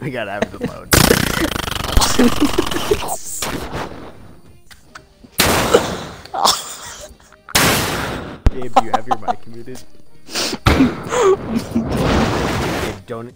We gotta have the load. Gabe, do you have your mic muted? Gabe, don't.